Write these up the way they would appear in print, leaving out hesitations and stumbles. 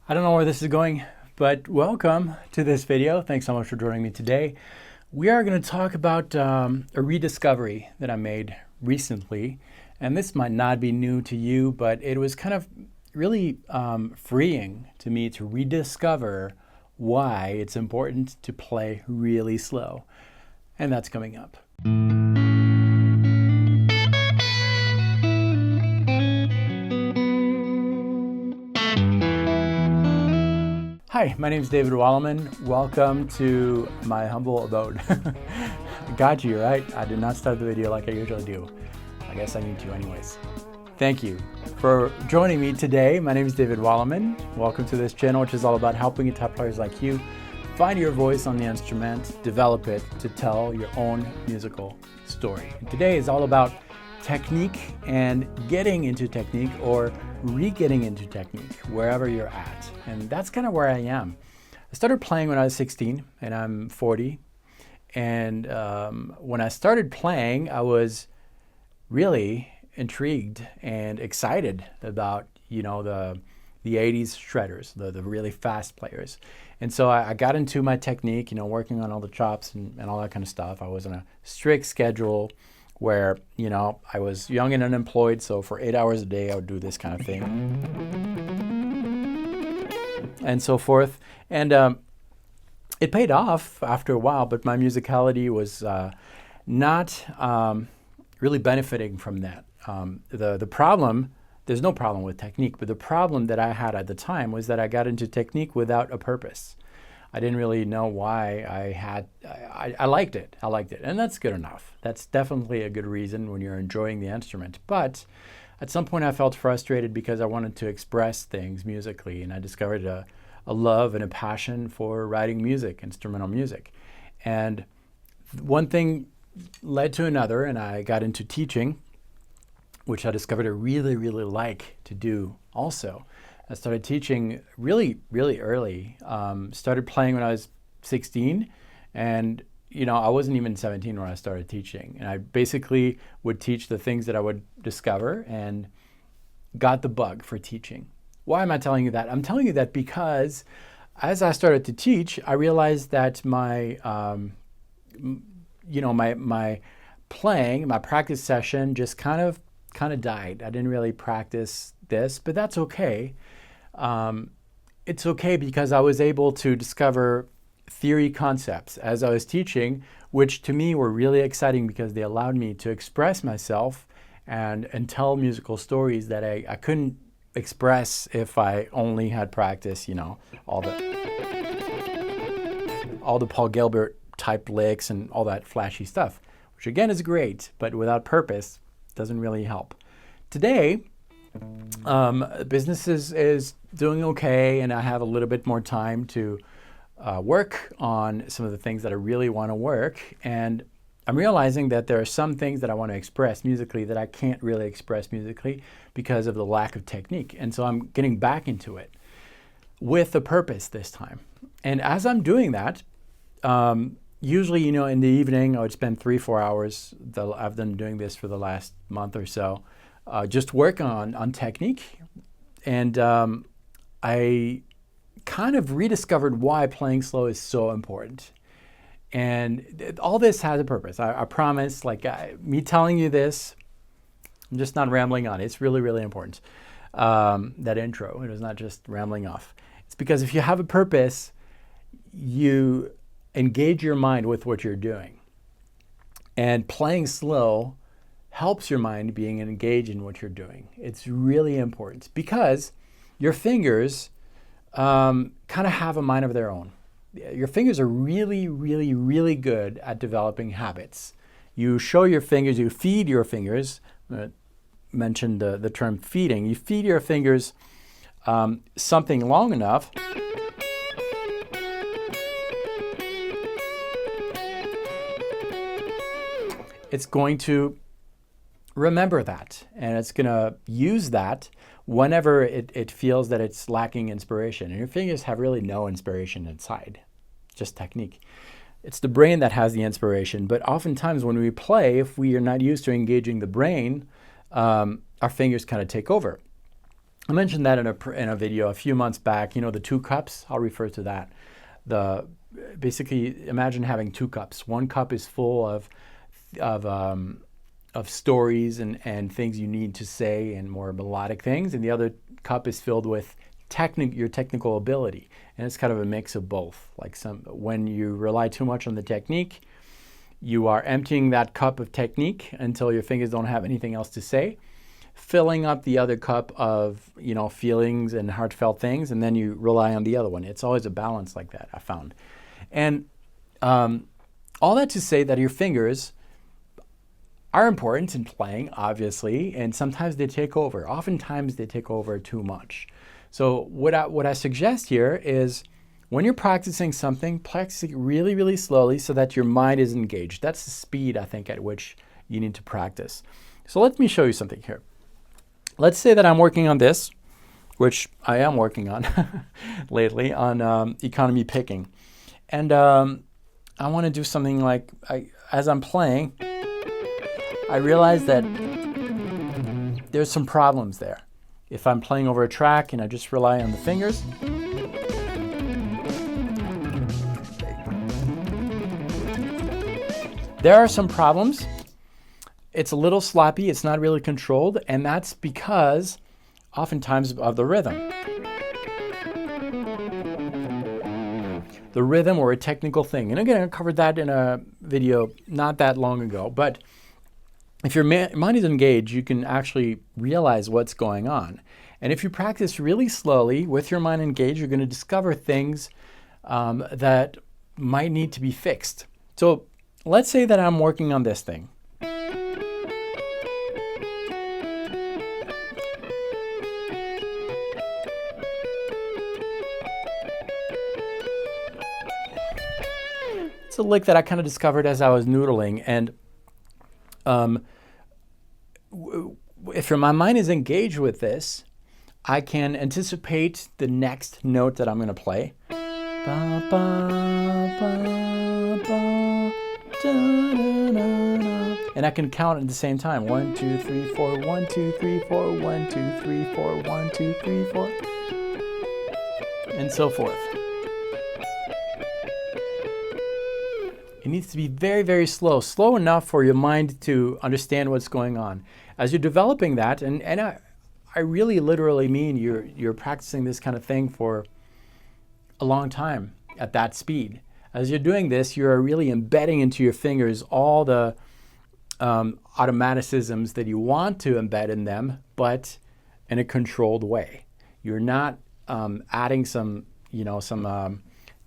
I don't know where this is going, but welcome to this video. Thanks so much for joining me today. We are going to talk about a rediscovery that I made recently. And this might not be new to you, but it was kind of really freeing to me to rediscover why it's important to play really slow. And that's coming up. Hi, my name is David Walleman. Welcome to my humble abode. Got you, right? I did not start the video like I usually do. I guess I need to anyways. Thank you for joining me today. My name is David Walleman. Welcome to this channel, which is all about helping guitar players like you find your voice on the instrument, develop it to tell your own musical story. And today is all about technique and getting into technique or re-getting into technique wherever you're at. And that's kind of where I am. I started playing when I was 16 and I'm 40. And when I started playing, I was really intrigued and excited about, the 80s shredders, the really fast players. And so I got into my technique, working on all the chops and all that kind of stuff. I was on a strict schedule where, I was young and unemployed, so for 8 hours a day, I would do this kind of thing and so forth. And it paid off after a while, but my musicality was not really benefiting from that. The problem, there's no problem with technique, but the problem that I had at the time was that I got into technique without a purpose. I didn't really know why I liked it. I liked it, and that's good enough. That's definitely a good reason when you're enjoying the instrument. But at some point I felt frustrated because I wanted to express things musically, and I discovered a love and a passion for writing music, instrumental music. And one thing led to another, and I got into teaching, which I discovered I really, really like to do also. I started teaching really, really early. Started playing when I was 16, and I wasn't even 17 when I started teaching. And I basically would teach the things that I would discover and got the bug for teaching. Why am I telling you that? I'm telling you that because as I started to teach, I realized that my my playing, my practice session just kind of died. I didn't really practice this, but that's okay. It's okay because I was able to discover theory concepts as I was teaching, which to me were really exciting because they allowed me to express myself and tell musical stories that I couldn't express if I only had practice, all the Paul Gilbert type licks and all that flashy stuff, which again is great, but without purpose doesn't really help. Today, business is doing okay, and I have a little bit more time to work on some of the things that I really want to work. And I'm realizing that there are some things that I want to express musically that I can't really express musically because of the lack of technique. And so I'm getting back into it with a purpose this time. And as I'm doing that, usually, in the evening, I would spend 3-4 hours. I've been doing this for the last month or so. Just work on technique. And I kind of rediscovered why playing slow is so important. And all this has a purpose. I promise, me telling you this, I'm just not rambling on. It's really, really important. That intro, it was not just rambling off. It's because if you have a purpose, you engage your mind with what you're doing. And playing slow helps your mind being engaged in what you're doing. It's really important because your fingers kind of have a mind of their own. Your fingers are really, really, really good at developing habits. You show your fingers, you feed your fingers. I mentioned the term feeding. You feed your fingers something long enough, it's going to remember that, and it's going to use that whenever it feels that it's lacking inspiration. And your fingers have really no inspiration inside, just technique. It's the brain that has the inspiration, but oftentimes when we play, if we are not used to engaging the brain, our fingers kind of take over. I mentioned that in a video a few months back. You know, the two cups, I'll refer to that. Basically, imagine having two cups. One cup is full of stories and things you need to say and more melodic things, and the other cup is filled with your technical ability. And it's kind of a mix of both. Like when you rely too much on the technique, you are emptying that cup of technique until your fingers don't have anything else to say, filling up the other cup of, you know, feelings and heartfelt things, and then you rely on the other one. It's always a balance like that, I found. And all that to say that your fingers are important in playing, obviously, and sometimes they take over. Oftentimes they take over too much. So what I suggest here is when you're practicing something, practice it really, really slowly so that your mind is engaged. That's the speed, I think, at which you need to practice. So let me show you something here. Let's say that I'm working on this, which I am working on lately, on economy picking. And I want to do something like, as I'm playing, I realize that there's some problems there. If I'm playing over a track and I just rely on the fingers, there are some problems. It's a little sloppy, it's not really controlled, and that's because oftentimes of the rhythm. The rhythm, or a technical thing. And again, I covered that in a video not that long ago, but if your mind is engaged, you can actually realize what's going on. And if you practice really slowly with your mind engaged, you're going to discover things that might need to be fixed. So let's say that I'm working on this thing. It's a lick that I kind of discovered as I was noodling, and if my mind is engaged with this, I can anticipate the next note that I'm going to play. Ba, ba, ba, ba, da, da, da, da. And I can count at the same time. 1, 2, 3, 4, 1, 2, 3, 4, 1, 2, 3, 4, 1, 2, 3, 4, and so forth. It needs to be very, very slow. Slow enough for your mind to understand what's going on. As you're developing that, and I really literally mean you're practicing this kind of thing for a long time at that speed. As you're doing this, you're really embedding into your fingers all the automaticisms that you want to embed in them, but in a controlled way. You're not adding some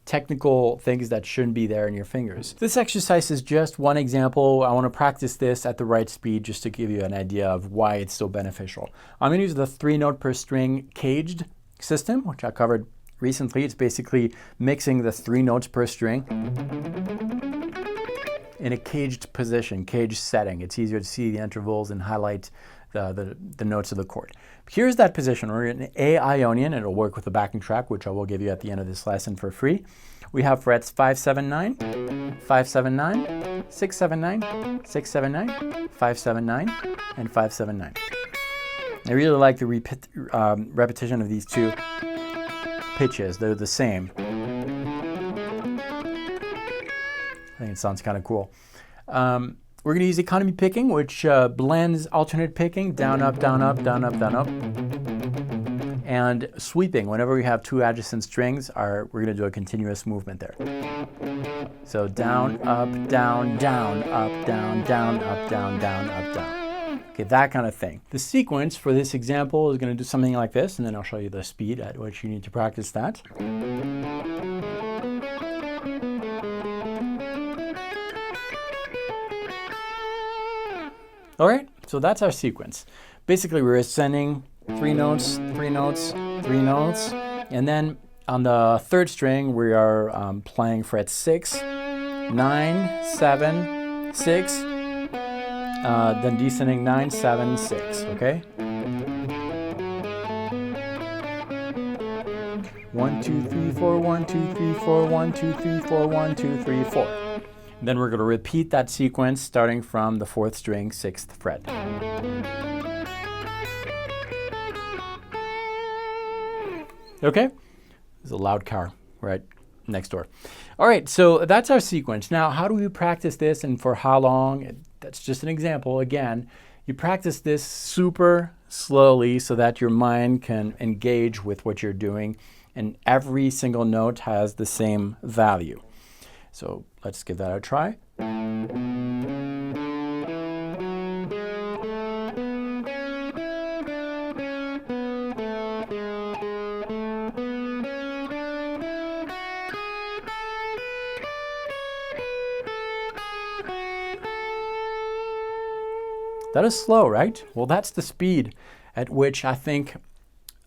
technical things that shouldn't be there in your fingers. This exercise is just one example. I want to practice this at the right speed just to give you an idea of why it's so beneficial. I'm going to use the 3-note per string caged system, which I covered recently. It's basically mixing the 3 notes per string in a caged position, caged setting. It's easier to see the intervals and highlight the notes of the chord. Here's that position. We're in A Ionian, and it'll work with the backing track, which I will give you at the end of this lesson for free. We have frets 5, 7, 9, 5, 7, 9, 6, 7, 9, 6, 7, 9, 5, 7, 9, and 5, 7, 9. I really like the repetition of these two pitches. They're the same. I think it sounds kind of cool. We're going to use economy picking, which blends alternate picking, down, up, down, up, down, up, down, up. And sweeping, whenever we have 2 adjacent strings, we're going to do a continuous movement there. So down, up, down, down, up, down, down, up, down, down, up, down. Okay, that kind of thing. The sequence for this example is going to do something like this, and then I'll show you the speed at which you need to practice that. All right, so that's our sequence. Basically, we're ascending 3 notes, 3 notes, 3 notes, and then on the 3rd string, we are playing fret 6, 9, 7, 6, then descending 9, 7, 6, okay? 1, 2, 3, 4, 1, 2, 3, 4, 1, 2, 3, 4, 1, 2, 3, 4. Then we're going to repeat that sequence starting from the 4th string, 6th fret. Okay? There's a loud car right next door. All right, so that's our sequence. Now, how do we practice this and for how long? That's just an example. Again, you practice this super slowly so that your mind can engage with what you're doing, and every single note has the same value. So let's give that a try. That is slow, right? Well, that's the speed at which I think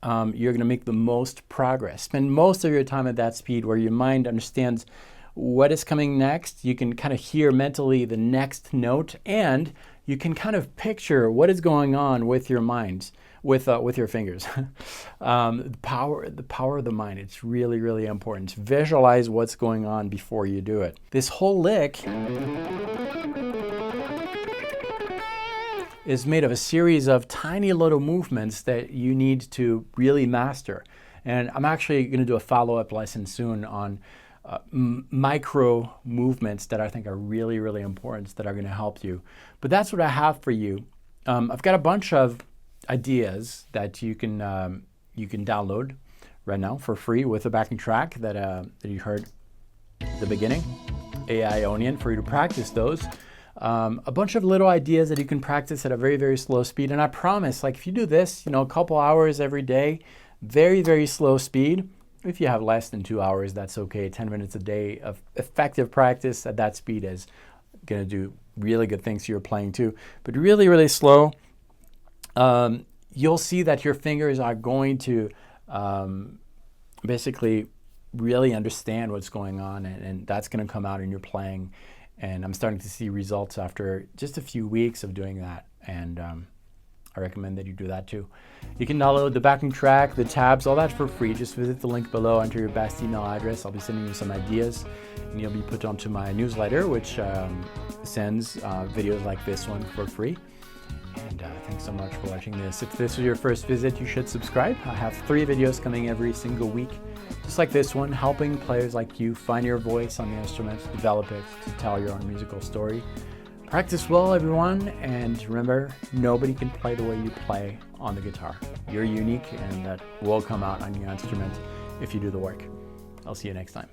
you're going to make the most progress. Spend most of your time at that speed where your mind understands what is coming next. You can kind of hear mentally the next note, and you can kind of picture what is going on with your mind, with your fingers. The power of the mind. It's really, really important. Visualize what's going on before you do it. This whole lick is made of a series of tiny little movements that you need to really master. And I'm actually going to do a follow-up lesson soon on micro movements that I think are really, really important that are going to help you. But that's what I have for you. I've got a bunch of ideas that you can download right now for free with the backing track that you heard at the beginning, AI Onion, for you to practice those. A bunch of little ideas that you can practice at a very, very slow speed. And I promise, like if you do this, a couple hours every day, very, very slow speed. If you have less than 2 hours, that's okay. 10 minutes a day of effective practice at that speed is going to do really good things to your playing too. But really, really slow, you'll see that your fingers are going to basically really understand what's going on, and that's going to come out in your playing. And I'm starting to see results after just a few weeks of doing that. And I recommend that you do that too. You can download the backing track, the tabs, all that for free. Just visit the link below, enter your best email address. I'll be sending you some ideas, and you'll be put onto my newsletter, which sends videos like this one for free. And thanks so much for watching this. If this was your first visit, you should subscribe. I have 3 videos coming every single week, just like this one, helping players like you find your voice on the instrument, develop it to tell your own musical story. Practice well, everyone, and remember, nobody can play the way you play on the guitar. You're unique, and that will come out on your instrument if you do the work. I'll see you next time.